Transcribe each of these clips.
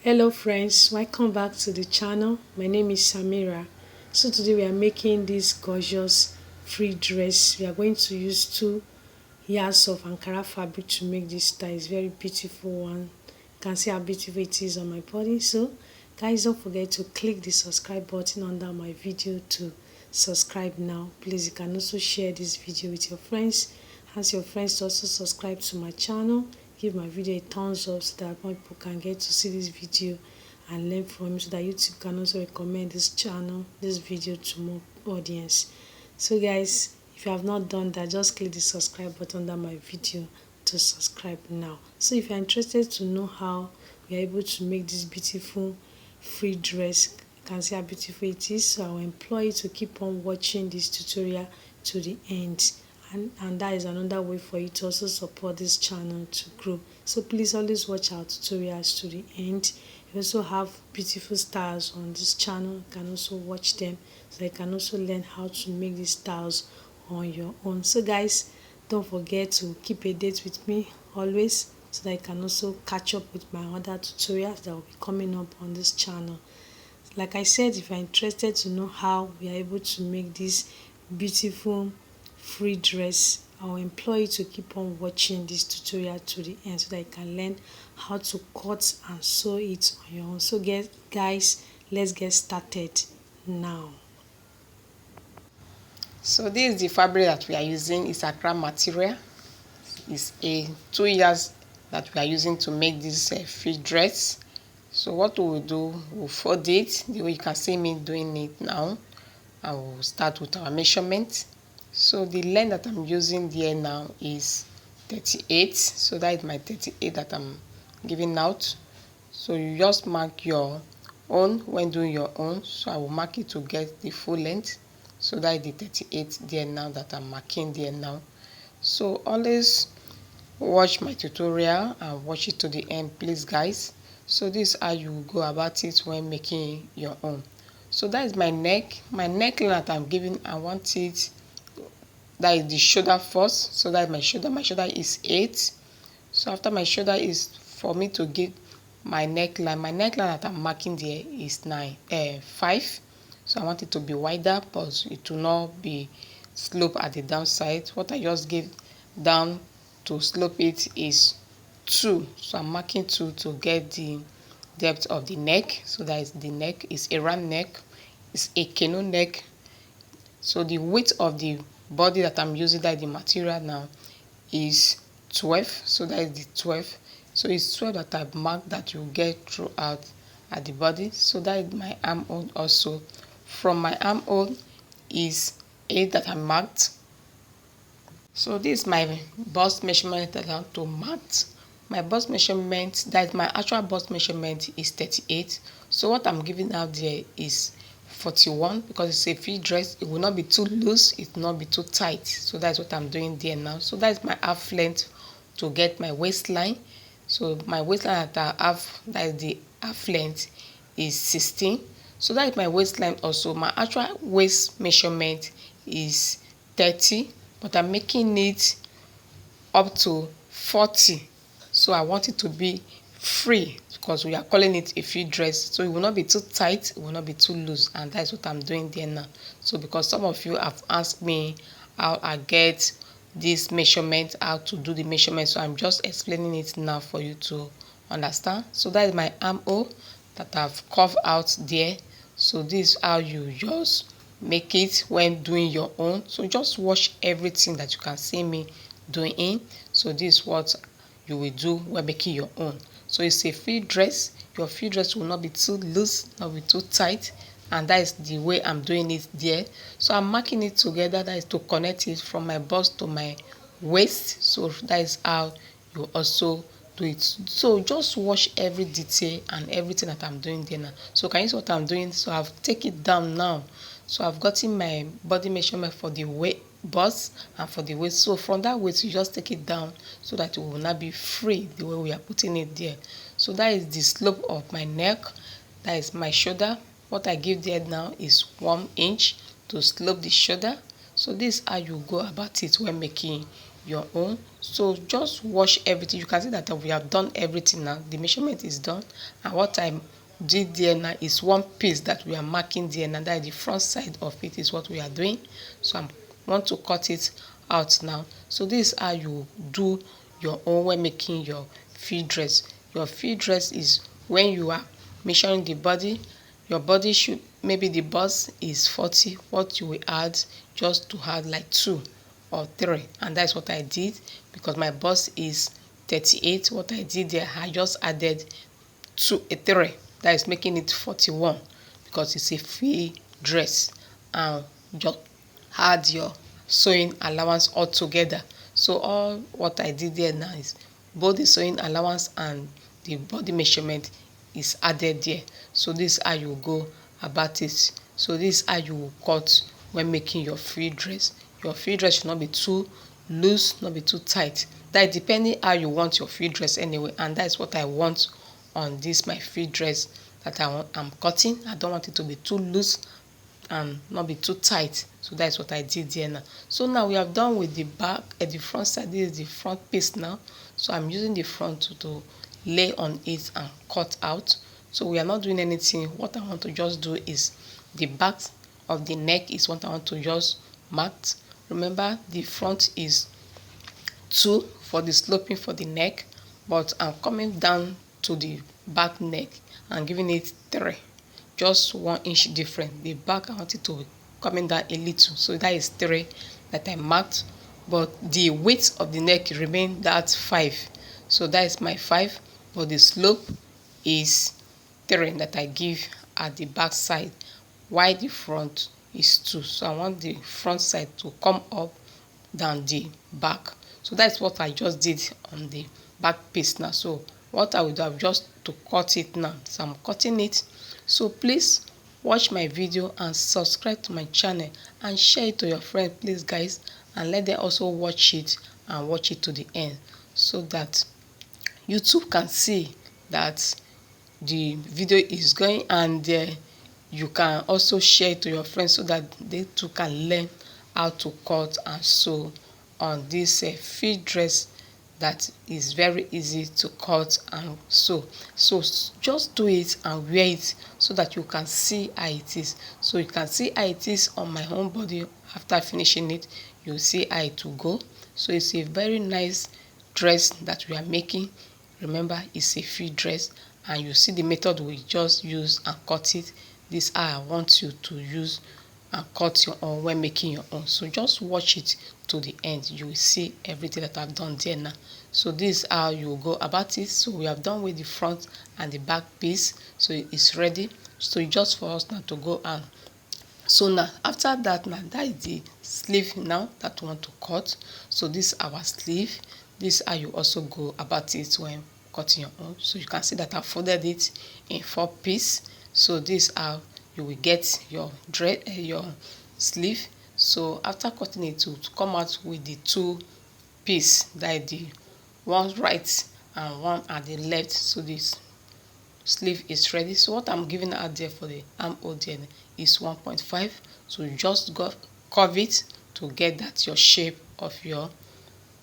Hello friends, welcome back to the channel. My name is Samira. So today we are making this gorgeous free dress. We are going to use 2 yards of Ankara fabric to make this style. It's very beautiful one. You can see how beautiful it is on my body. So guys, don't forget to click the subscribe button under my video to subscribe now. Please, you can also share this video with your friends. Ask your friends to also subscribe to my channel. Give my video a thumbs up so that more people can get to see this video and learn from it, so that YouTube can also recommend this video to more audience. So guys, if you have not done that, just click the subscribe button under my video to subscribe now. So if you're interested to know how we are able to make this beautiful free dress, you can see how beautiful it is. So I will employ you to keep on watching this tutorial to the end. And that is another way for you to also support this channel to grow. So please always watch our tutorials to the end. We also have beautiful styles on this channel. You can also watch them so you can also learn how to make these styles on your own. So guys, don't forget to keep a date with me always, so that you can also catch up with my other tutorials that will be coming up on this channel. Like I said, if you're interested to know how we are able to make this beautiful free dress, I'll employ you to keep on watching this tutorial to the end, so that you can learn how to cut and sew it on your own. So guys, let's get started now. So this is the fabric that we are using. It's a craft material. It's a 2 years that we are using to make this free dress. So what we will do, we'll fold it the way you can see me doing it now. I will start with our measurement. So the length that I'm using there now is 38. So that is my 38 that I'm giving out. So you just mark your own when doing your own. So I will mark it to get the full length. So that is the 38 there now that I'm marking there now. So always watch my tutorial and watch it to the end, please guys. So this is how you go about it when making your own. So that is my neck. My neckline that I'm giving, I want it, that is the shoulder first. So that is my shoulder. My shoulder is 8. So after my shoulder is for me to give my neckline. My neckline that I'm marking there is 5. So I want it to be wider, but it will not be slope at the downside. What I just give down to slope it is 2. So I'm marking 2 to get the depth of the neck. So that is the neck. Is a round neck. It's a canoe neck. So the width of the body that I'm using, that is the material now, is 12. So that is the 12. So it's 12 that I've marked that you get throughout at the body. So that is my armhole also. From my armhole is 8 that I marked. So this is my bust measurement that I want to mark. My bust measurement, that is my actual bust measurement, is 38. So what I'm giving out there is 41, because it's a free dress. It will not be too loose, it will not be too tight. So that's what I'm doing there now. So that is my half length to get my waistline. So my waistline that I have, that is the half length, is 16. So that is my waistline also. My actual waist measurement is 30, but I'm making it up to 40. So I want it to be free, because we are calling it a free dress. So it will not be too tight, it will not be too loose, and that's what I'm doing there now. So because some of you have asked me how I get this measurement, how to do the measurement, so I'm just explaining it now for you to understand. So that is my armhole that I've carved out there. So this is how you just make it when doing your own. So just watch everything that you can see me doing. So this is what you will do when making your own. So it's a free dress. Your free dress will not be too loose, not be too tight, and that is the way I'm doing it there. So I'm marking it together, that is to connect it from my bust to my waist. So that is how you also do it. So just watch every detail and everything that I'm doing there now. So can you see what I'm doing? So I've taken it down now. So I've gotten my body measurement for the bust and for the waist. So from that waist, you just take it down so that it will not be free the way we are putting it there. So that is the slope of my neck. That is my shoulder. What I give there now is 1 inch to slope the shoulder. So this is how you go about it when making your own. So just wash everything. You can see that we have done everything now. The measurement is done, and what I did there now is one piece that we are marking there, and that is the front side of it is what we are doing. So I want to cut it out now. So this is how you do your own when making your free dress. Your free dress is when you are measuring the body. Your body should, maybe the bust is 40, what you will add, just to add like 2 or 3, and that's what I did. Because my bust is 38, what I did there, I just added 3, that is making it 41, because it's a free dress. And just add your sewing allowance all together. So all what I did there now is both the sewing allowance and the body measurement is added there. So this is how you go about it. So this is how you will cut when making your free dress. Your free dress should not be too loose, not be too tight. That is depending how you want your free dress anyway, and that is what I want on this my free dress that I'm cutting. I don't want it to be too loose and not be too tight. So that's what I did there now. So now we have done with the back and the front side. This is the front piece now. So I'm using the front to lay on it and cut out. So we are not doing anything. What I want to just do is the back of the neck is what I want to just mark. Remember, the front is 2 for the sloping for the neck, but I'm coming down to the back neck and giving it 3, just 1 inch different. The back I want it to be coming down a little, so that is 3 that I marked, but the width of the neck remain that 5. So that is my 5, but the slope is 3 that I give at the back side, while the front is 2. So I want the front side to come up than the back. So that's what I just did on the back piece now. So what I would have just to cut it now. So I'm cutting it. So please watch my video and subscribe to my channel and share it to your friends, please guys, and let them also watch it and watch it to the end, so that YouTube can see that the video is going, and you can also share it to your friends so that they too can learn how to cut and sew on this free dress that is very easy to cut and sew. So just do it and wear it so that you can see how it is. So you can see how it is on my own body. After finishing it, you see how it will go. So it's a very nice dress that we are making. Remember, it's a free dress, and you see the method we just use and cut it. This I want you to use and cut your own when making your own. So just watch it to the end. You will see everything that I've done there now. So this is how you will go about it. So we have done with the front and the back piece, so it's ready. So it's just for us now to go and so now after that, now that is the sleeve now that we want to cut. So this is our sleeve. This is how you also go about it when cutting your own. So you can see that I folded it in 4 pieces. So this is how you will get your your sleeve. So after cutting it to come out with the 2 pieces, that is the one right and one at the left. So this sleeve is ready. So what I'm giving out there for the armhole there is 1.5. So you just go curve it to get that your shape of your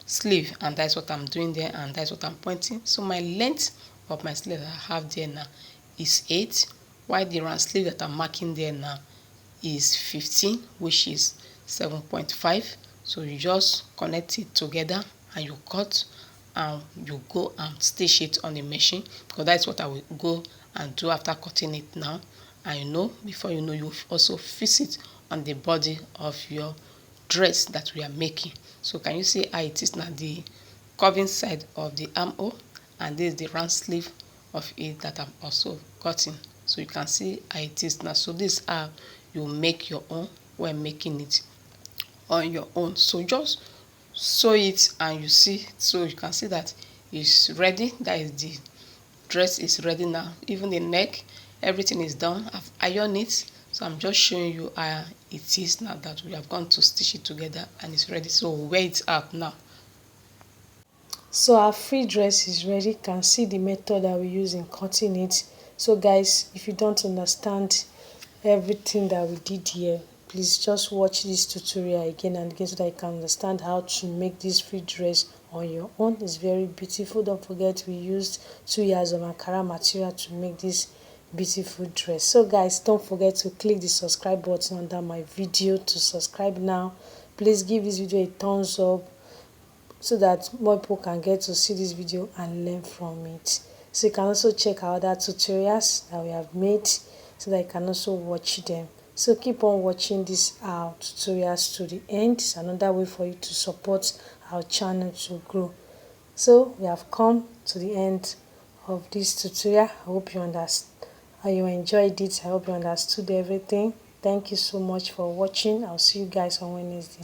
sleeve, and that's what I'm doing there, and that's what I'm pointing. So my length of my sleeve that I have there now is 8, while the round sleeve that I'm marking there now is 15, which is 7.5. So you just connect it together and you cut, and you go and stitch it on the machine, because that's what I will go and do after cutting it now. And you know, before you know, you also fix it on the body of your dress that we are making. So can you see how it is now, the curving side of the armhole, and this is the round sleeve of it that I'm also cutting. So you can see how it is now. So this is how you make your own when making it on your own. So just sew it and you see. So you can see that it's ready. That is, the dress is ready now. Even the neck, everything is done. I've ironed it. So I'm just showing you how it is now that we have gone to stitch it together and it's ready. So wear it up now. So our free dress is ready. You can see the method that we use in cutting it. So guys, if you don't understand everything that we did here, please just watch this tutorial again and again so that you can understand how to make this free dress on your own. It's very beautiful. Don't forget we used 2 yards of Ankara material to make this beautiful dress. So guys, don't forget to click the subscribe button under my video to subscribe now. Please give this video a thumbs up so that more people can get to see this video and learn from it. So you can also check our other tutorials that we have made so that you can also watch them. So keep on watching these tutorials to the end. It's another way for you to support our channel to grow. So we have come to the end of this tutorial. I hope you understand. You enjoyed it. I hope you understood everything. Thank you so much for watching. I'll see you guys on Wednesday.